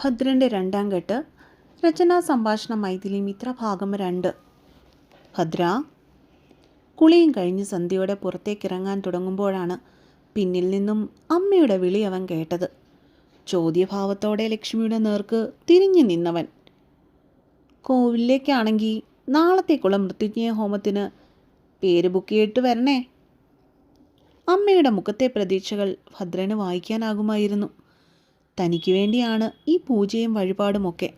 ഭദ്രൻ്റെ രണ്ടാം കെട്ട്. രചനാ സംഭാഷണം മൈഥിലി മിത്ര. ഭാഗം 2. ഭദ്ര. കുളിയും കഴിഞ്ഞ് സന്ധ്യയോടെ പുറത്തേക്കിറങ്ങാൻ തുടങ്ങുമ്പോഴാണ് പിന്നിൽ നിന്നും അമ്മയുടെ വിളി അവൻ കേട്ടത്. ചോദ്യഭാവത്തോടെ ലക്ഷ്മിയുടെ നേർക്ക് തിരിഞ്ഞു നിന്നവൻ. കോവിലേക്കാണെങ്കിൽ നാളത്തേക്കുള്ള മൃത്യുഞ്ജയ ഹോമത്തിന് പേര് ബുക്ക് ചെയ്തിട്ട് വരണേ. അമ്മയുടെ മുഖത്തെ പ്രതീക്ഷകൾ ഭദ്രന് വായിക്കാനാകുമായിരുന്നു. തനിക്ക് വേണ്ടിയാണ് ഈ പൂജയും വഴിപാടുമൊക്കെ.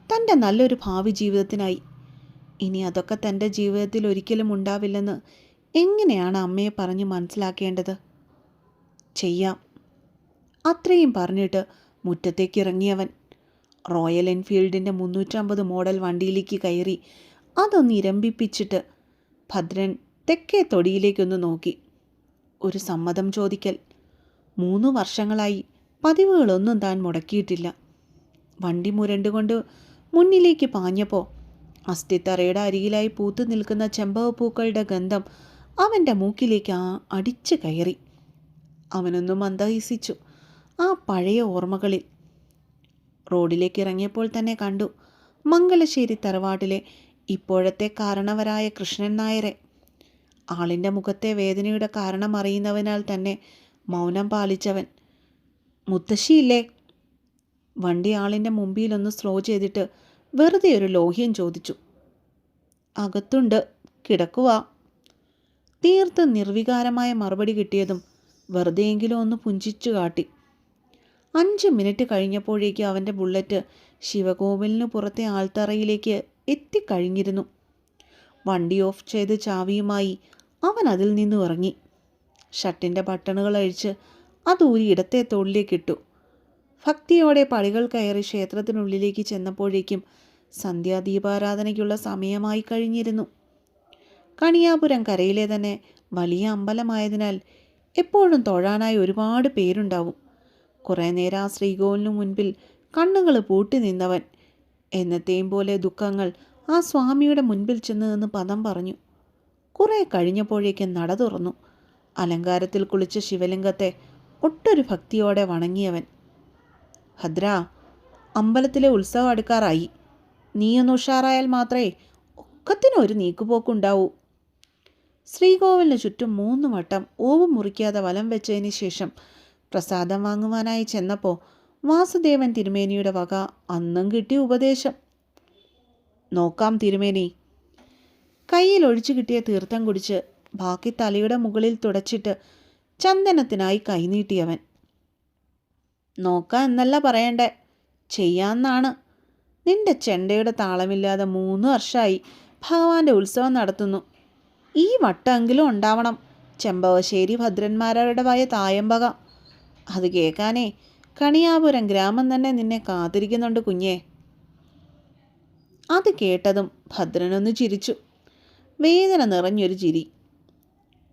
തൻ്റെ നല്ലൊരു ഭാവി ജീവിതത്തിനായി. ഇനി അതൊക്കെ തൻ്റെ ജീവിതത്തിൽ ഒരിക്കലും ഉണ്ടാവില്ലെന്ന് എങ്ങനെയാണ് അമ്മയെ പറഞ്ഞ് മനസ്സിലാക്കേണ്ടത്? ചെയ്യാം. അത്രയും പറഞ്ഞിട്ട് മുറ്റത്തേക്ക് ഇറങ്ങിയവൻ റോയൽ എൻഫീൽഡിൻ്റെ 350 മോഡൽ വണ്ടിയിലേക്ക് കയറി അതൊന്ന് ഇരമ്പിപ്പിച്ചിട്ട് ഭദ്രൻ തെക്കേ തൊടിയിലേക്കൊന്ന് നോക്കി. ഒരു സമ്മതം ചോദിക്കൽ. 3 വർഷങ്ങളായി പതിവുകളൊന്നും താൻ മുടക്കിയിട്ടില്ല. വണ്ടി മുരണ്ടുകൊണ്ട് മുന്നിലേക്ക് പാഞ്ഞപ്പോൾ അസ്ഥിത്തറയുടെ അരികിലായി പൂത്തു നിൽക്കുന്ന ചെമ്പകപ്പൂക്കളുടെ ഗന്ധം അവൻ്റെ മൂക്കിലേക്ക് അടിച്ചു കയറി. അവനൊന്നും മന്ദഹസിച്ചു ആ പഴയ ഓർമ്മകളിൽ. റോഡിലേക്ക് ഇറങ്ങിയപ്പോൾ തന്നെ കണ്ടു മംഗലശ്ശേരി തറവാട്ടിലെ ഇപ്പോഴത്തെ കാരണവരായ കൃഷ്ണൻ നായരെ. ആളിൻ്റെ മുഖത്തെ വേദനയുടെ കാരണം അറിയുന്നവനാൽ തന്നെ മൗനം പാലിച്ചവൻ. മുത്തശ്ശിയില്ലേ? വണ്ടി ആളിൻ്റെ മുമ്പിലൊന്ന് സ്ലോ ചെയ്തിട്ട് വെറുതെ ഒരു ലോഹ്യം ചോദിച്ചു. അകത്തുണ്ട്, കിടക്കുവാ. തീർത്ത് നിർവികാരമായ മറുപടി കിട്ടിയതും വെറുതെയെങ്കിലും ഒന്ന് പുഞ്ചിച്ചു കാട്ടി. 5 മിനിറ്റ് കഴിഞ്ഞപ്പോഴേക്കും അവൻ്റെ ബുള്ളറ്റ് ശിവകോവിലിന് പുറത്തെ ആൾത്തറയിലേക്ക് എത്തിക്കഴിഞ്ഞിരുന്നു. വണ്ടി ഓഫ് ചെയ്ത് ചാവിയുമായി അവൻ അതിൽ നിന്നും ഇറങ്ങി. ഷർട്ടിൻ്റെ ബട്ടണുകൾ അഴിച്ച് അതൂരി ഇടത്തെ തോളിലേക്കിട്ടു. ഭക്തിയോടെ പടികൾ കയറി ക്ഷേത്രത്തിനുള്ളിലേക്ക് ചെന്നപ്പോഴേക്കും സന്ധ്യാദീപാരാധനയ്ക്കുള്ള സമയമായി കഴിഞ്ഞിരുന്നു. കണിയാപുരം കരയിലെ തന്നെ വലിയ അമ്പലമായതിനാൽ എപ്പോഴും തൊഴാനായി ഒരുപാട് പേരുണ്ടാവും. കുറേ നേരം ആ ശ്രീകോവിലിനു മുൻപിൽ കണ്ണുകൾ പൂട്ടി നിന്നവൻ എന്നത്തെയും പോലെ ദുഃഖങ്ങൾ ആ സ്വാമിയുടെ മുൻപിൽ ചെന്ന് നിന്ന് പദം പറഞ്ഞു. കുറേ കഴിഞ്ഞപ്പോഴേക്കും നട തുറന്നു. അലങ്കാരത്തിൽ കുളിച്ച ശിവലിംഗത്തെ ഒട്ടൊരു ഭക്തിയോടെ വണങ്ങിയവൻ. ഭദ്ര, അമ്പലത്തിലെ ഉത്സവം അടുക്കാറായി. നീയൊന്ന് ഉഷാറായാൽ മാത്രമേ ഒക്കത്തിനൊരു നീക്കുപോക്കുണ്ടാവൂ. ശ്രീകോവിലിന് ചുറ്റും 3 വട്ടം ഓവ് മുറിക്കാതെ വലം വെച്ചതിന് ശേഷം പ്രസാദം വാങ്ങുവാനായി ചെന്നപ്പോൾ വാസുദേവൻ തിരുമേനിയുടെ വക അന്നും കിട്ടിയ ഉപദേശം. നോക്കാം തിരുമേനി. കയ്യിൽ ഒഴിച്ചു കിട്ടിയ തീർത്ഥം കുടിച്ച് ബാക്കി തലയുടെ മുകളിൽ തുടച്ചിട്ട് ചന്ദനത്തിനായി കൈനീട്ടിയവൻ. നോക്കാം എന്നല്ല പറയണ്ടേ, ചെയ്യാന്നാണ്. നിന്റെ ചെണ്ടയുടെ താളമില്ലാതെ 3 വർഷമായി ഭഗവാന്റെ ഉത്സവം നടത്തുന്നു. ഈ വട്ടമെങ്കിലും ഉണ്ടാവണം ചെമ്പകശ്ശേരി ഭദ്രന്മാരുടെ വായ തായമ്പക. അത് കേൾക്കാനേ കണിയാപുരം ഗ്രാമം തന്നെ നിന്നെ കാത്തിരിക്കുന്നുണ്ട് കുഞ്ഞേ. അത് കേട്ടതും ഭദ്രനൊന്ന് ചിരിച്ചു. വേദന നിറഞ്ഞൊരു ചിരി.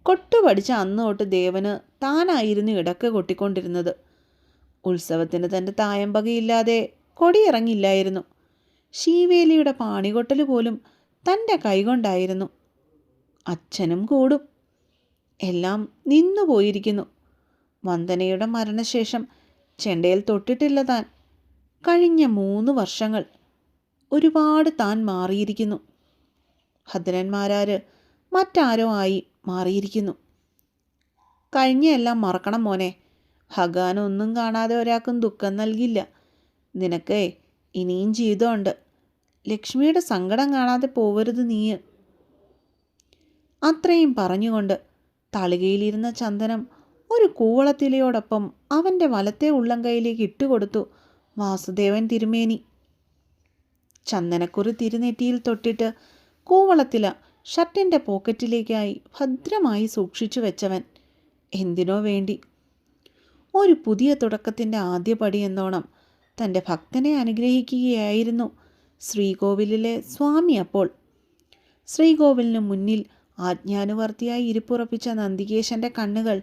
കൊട്ടുപടിച്ച അന്ന് തൊട്ട് ദേവന് താനായിരുന്നു ഇടക്ക് കൊട്ടിക്കൊണ്ടിരുന്നത്. ഉത്സവത്തിന് തൻ്റെ തായമ്പകയില്ലാതെ കൊടിയിറങ്ങില്ലായിരുന്നു. ശീവേലിയുടെ പാണികൊട്ടൽ പോലും തൻ്റെ കൈകൊണ്ടായിരുന്നു. അച്ഛനും കൂടും. എല്ലാം നിന്നു പോയിരിക്കുന്നു. വന്ദനയുടെ മരണശേഷം ചെണ്ടയിൽ തൊട്ടിട്ടില്ല താൻ. കഴിഞ്ഞ 3 വർഷങ്ങൾ ഒരുപാട് താൻ മാറിയിരിക്കുന്നു. ഭദ്രന്മാരാര് മറ്റാരോ ആയി മാറിയിരിക്കുന്നു. കഴിഞ്ഞെല്ലാം മറക്കണം മോനെ. ഭഗവാൻ ഒന്നും കാണാതെ ഒരാൾക്കും ദുഃഖം നൽകില്ല. നിനക്കേ ഇനിയും ജീവിതമുണ്ട്. ലക്ഷ്മിയുടെ സങ്കടം കാണാതെ പോവരുത് നീ. അത്രയും പറഞ്ഞുകൊണ്ട് തളികയിലിരുന്ന ചന്ദനം ഒരു കൂവളത്തിലയോടൊപ്പം അവൻ്റെ വലത്തെ ഉള്ളംകൈയിലേക്ക് ഇട്ടുകൊടുത്തു വാസുദേവൻ തിരുമേനി. ചന്ദനക്കുറി തിരുനെറ്റിയിൽ തൊട്ടിട്ട് കൂവളത്തില ഷർട്ടിൻ്റെ പോക്കറ്റിലേക്കായി ഭദ്രമായി സൂക്ഷിച്ചു വെച്ചവൻ. എന്തിനോ വേണ്ടി. ഒരു പുതിയ തുടക്കത്തിൻ്റെ ആദ്യപടി എന്നോണം തൻ്റെ ഭക്തനെ അനുഗ്രഹിക്കുകയായിരുന്നു ശ്രീകോവിലിലെ സ്വാമി. അപ്പോൾ ശ്രീകോവിലിന് മുന്നിൽ ആജ്ഞാനുവർത്തിയായി ഇരിപ്പുറപ്പിച്ച നന്ദികേശൻ്റെ കണ്ണുകൾ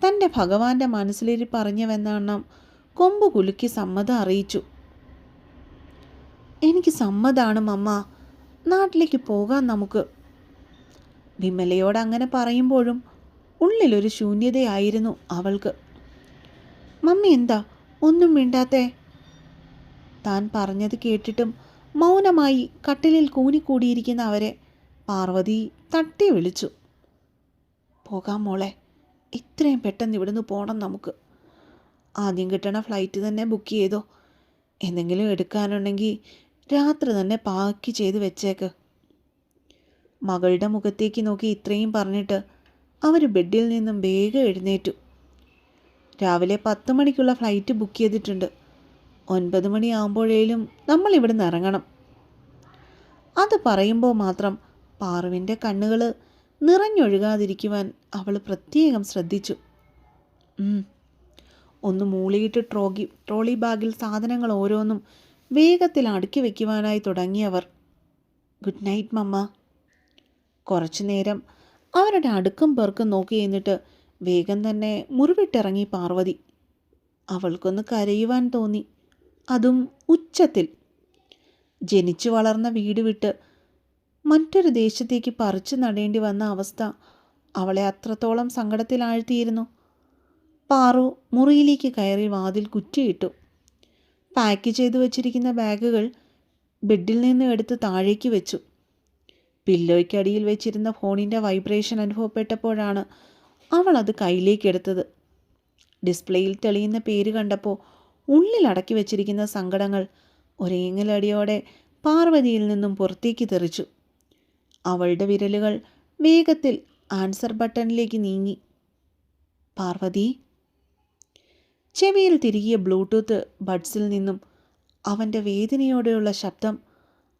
തൻ്റെ ഭഗവാന്റെ മനസ്സിലിരിപ്പറിഞ്ഞവെന്നവണ്ണം കൊമ്പ് കുലുക്കി സമ്മതം അറിയിച്ചു. എനിക്ക് സമ്മതാണ് മമ്മ. നാട്ടിലേക്ക് പോകാൻ നമുക്ക്. വിമലയോട് അങ്ങനെ പറയുമ്പോഴും ഉള്ളിലൊരു ശൂന്യതയായിരുന്നു അവൾക്ക്. മമ്മി എന്താ ഒന്നും മിണ്ടാത്തേ? താൻ പറഞ്ഞത് കേട്ടിട്ടും മൗനമായി കട്ടിലിൽ കൂനിക്കൂടിയിരിക്കുന്ന അവരെ പാർവതി തട്ടി വിളിച്ചു. പോകാം മോളെ, ഇത്രയും പെട്ടെന്ന് ഇവിടുന്ന് പോകണം നമുക്ക്. ആദ്യം കിട്ടണ ഫ്ലൈറ്റ് തന്നെ ബുക്ക് ചെയ്തോ. എന്തെങ്കിലും എടുക്കാനുണ്ടെങ്കിൽ രാത്രി തന്നെ പാക്ക് ചെയ്ത് വെച്ചേക്ക്. മകളുടെ മുഖത്തേക്ക് നോക്കി ഇത്രയും പറഞ്ഞിട്ട് അവർ ബെഡിൽ നിന്നും വേഗം എഴുന്നേറ്റു. രാവിലെ 10 മണിക്കുള്ള ഫ്ലൈറ്റ് ബുക്ക് ചെയ്തിട്ടുണ്ട്. 9 മണിയാകുമ്പോഴേലും നമ്മൾ ഇവിടുന്ന് ഇറങ്ങണം. അത് പറയുമ്പോൾ മാത്രം പാറുവിൻ്റെ കണ്ണുകൾ നിറഞ്ഞൊഴുകാതിരിക്കുവാൻ അവൾ പ്രത്യേകം ശ്രദ്ധിച്ചു. ഒന്ന് മൂളിയിട്ട് ട്രോളി ബാഗിൽ സാധനങ്ങൾ ഓരോന്നും വേഗത്തിൽ അടുക്കി വയ്ക്കുവാനായി തുടങ്ങിയവർ. ഗുഡ് നൈറ്റ് മമ്മ. കുറച്ചു നേരം അവരുടെ അടുക്കും പെറുക്കും നോക്കി നിന്നിട്ട് വേഗം തന്നെ മുറിവിട്ടിറങ്ങി പാർവതി. അവൾക്കൊന്ന് കരയുവാൻ തോന്നി, അതും ഉച്ചത്തിൽ. ജനിച്ചു വളർന്ന വീട് വിട്ട് മറ്റൊരു ദേശത്തേക്ക് പറിച്ചു നടേണ്ടി വന്ന അവസ്ഥ അവളെ അത്രത്തോളം സങ്കടത്തിലാഴ്ത്തിയിരുന്നു. പാറു മുറിയിലേക്ക് കയറി വാതിൽ കുറ്റിയിട്ടു. പാക്ക് ചെയ്തു വച്ചിരിക്കുന്ന ബാഗുകൾ ബെഡിൽ നിന്ന് എടുത്ത് താഴേക്ക് വെച്ചു. പില്ലോയ്ക്കടിയിൽ വെച്ചിരുന്ന ഫോണിൻ്റെ വൈബ്രേഷൻ അനുഭവപ്പെട്ടപ്പോഴാണ് അവൾ അത് കയ്യിലേക്കെടുത്തത്. ഡിസ്പ്ലേയിൽ തെളിയുന്ന പേര് കണ്ടപ്പോൾ ഉള്ളിലടക്കി വെച്ചിരിക്കുന്ന സങ്കടങ്ങൾ ഒരേങ്ങലടിയോടെ പാർവതിയിൽ നിന്നും പുറത്തേക്ക് തെറിച്ചു. അവളുടെ വിരലുകൾ വേഗത്തിൽ ആൻസർ ബട്ടണിലേക്ക് നീങ്ങി. പാർവതി. ചെവിയിൽ തിരികിയ ബ്ലൂടൂത്ത് ബഡ്സിൽ നിന്നും അവൻ്റെ വേദനയോടെയുള്ള ശബ്ദം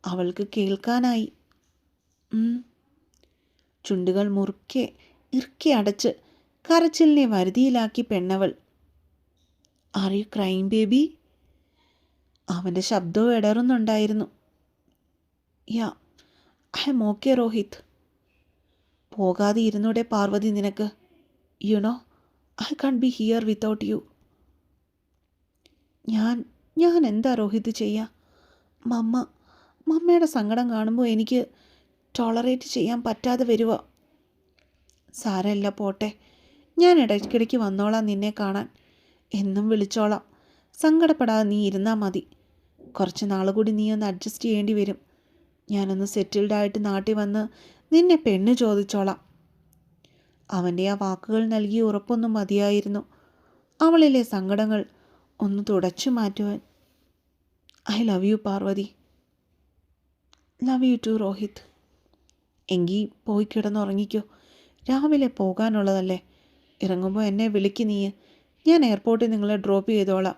അവൾക്ക് കേൾക്കാനായി. ചുണ്ടുകൾ മുറുക്കെ ഇറുക്കി അടച്ച് കരച്ചിലിനെ വരുതിയിലാക്കി പെണ്ണവൾ. Are you crime baby? അവൻ്റെ ശബ്ദവും ഇടറുന്നുണ്ടായിരുന്നു. Yeah, I am okay Rohit. പോകാതെ ഇരുന്നൂടെ പാർവതി നിനക്ക്? You know I can't be here without you. ഞാൻ എന്താ രോഹിത് ചെയ്യുക? മമ്മയുടെ സങ്കടം കാണുമ്പോൾ എനിക്ക് ടോളറേറ്റ് ചെയ്യാൻ പറ്റാതെ വരുക. സാരമില്ല, പോട്ടെ. ഞാൻ ഇടയ്ക്കിടയ്ക്ക് വന്നോളാം നിന്നെ കാണാൻ. എന്നും വിളിച്ചോളാം. സങ്കടപ്പെടാതെ നീ ഇരുന്നാൽ മതി. കുറച്ച് നാൾ കൂടി നീ ഒന്ന് അഡ്ജസ്റ്റ് ചെയ്യേണ്ടി വരും. ഞാനൊന്ന് സെറ്റിൽഡായിട്ട് നാട്ടിൽ വന്ന് നിന്നെ പെണ്ണ് ചോദിച്ചോളാം. അവൻ്റെ ആ വാക്കുകൾ നൽകിയ ഉറപ്പൊന്നും മതിയായിരുന്നു അവളിലെ സങ്കടങ്ങൾ ഒന്ന് തുടച്ചു മാറ്റുവാൻ. I love you Parvati. Love you too Rohit. എങ്കിൽ പോയി കിടന്നുറങ്ങിക്കോ. രാവിലെ പോകാനുള്ളതല്ലേ. ഇറങ്ങുമ്പോൾ എന്നെ വിളിക്ക് നീ. ഞാൻ എയർപോർട്ടിൽ നിങ്ങളെ ഡ്രോപ്പ് ചെയ്തോളാം.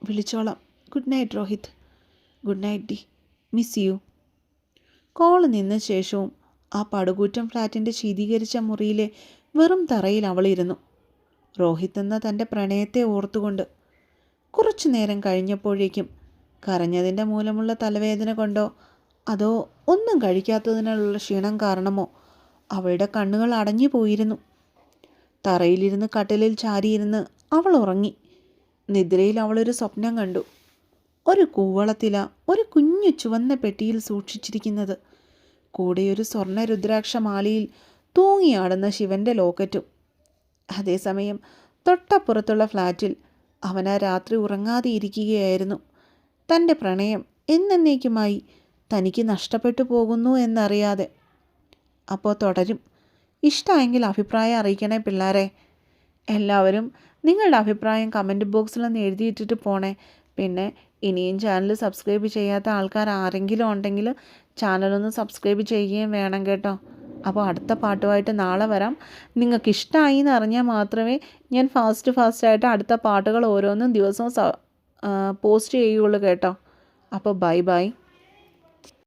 വിളിച്ചോളാം. Good night Rohit. Good night D. Miss you. Call നിന്ന ശേഷവും ആ പടുകൂറ്റൻ ഫ്ലാറ്റിൻ്റെ ശീതീകരിച്ച മുറിയിലെ വെറും തറയിൽ അവളിരുന്നു, രോഹിത് എന്ന തൻ്റെ പ്രണയത്തെ ഓർത്തുകൊണ്ട്. കുറച്ചു നേരം കഴിഞ്ഞപ്പോഴേക്കും കരഞ്ഞതിൻ്റെ മൂലമുള്ള തലവേദന കൊണ്ടോ അതോ ഒന്നും കഴിക്കാത്തതിനുള്ള ക്ഷീണം കാരണമോ അവളുടെ കണ്ണുകൾ അടഞ്ഞു പോയിരുന്നു. തറയിലിരുന്ന് കട്ടിലിൽ ചാരിയിരുന്ന് അവൾ ഉറങ്ങി. നിദ്രയിൽ അവളൊരു സ്വപ്നം കണ്ടു. ഒരു കൂവളത്തില ഒരു കുഞ്ഞു ചുവന്ന പെട്ടിയിൽ സൂക്ഷിച്ചിരിക്കുന്നത്, കൂടെ ഒരു സ്വർണ്ണ രുദ്രാക്ഷമാലയിൽ തൂങ്ങിയാടുന്ന ശിവൻ്റെ ലോക്കറ്റും. അതേസമയം തൊട്ടപ്പുറത്തുള്ള ഫ്ലാറ്റിൽ അവൻ ആ രാത്രി ഉറങ്ങാതെ ഇരിക്കുകയായിരുന്നു. തൻ്റെ പ്രണയം എന്നേക്കുമായി തനിക്ക് നഷ്ടപ്പെട്ടു പോകുന്നു എന്നറിയാതെ. അപ്പോൾ തുടരും. ഇഷ്ടമെങ്കിൽ അഭിപ്രായം അറിയിക്കണേ പിള്ളേരെ. എല്ലാവരും നിങ്ങളുടെ അഭിപ്രായം കമൻറ്റ് ബോക്സിലൊന്ന് എഴുതിയിട്ടിട്ട് പോണേ. പിന്നെ ഇനിയും ചാനൽ സബ്സ്ക്രൈബ് ചെയ്യാത്ത ആൾക്കാർ ആരെങ്കിലും ഉണ്ടെങ്കിൽ ചാനലൊന്ന് സബ്സ്ക്രൈബ് ചെയ്യുകയും വേണം കേട്ടോ. അപ്പോൾ അടുത്ത പാട്ടുമായിട്ട് നാളെ വരാം. നിങ്ങൾക്ക് ഇഷ്ടമായി എന്ന് അറിഞ്ഞാൽ മാത്രമേ ഞാൻ ഫാസ്റ്റായിട്ട് അടുത്ത പാട്ടുകൾ ഓരോന്നും ദിവസവും പോസ്റ്റ് ചെയ്യുകയുള്ളൂ കേട്ടോ. അപ്പോൾ ബൈ.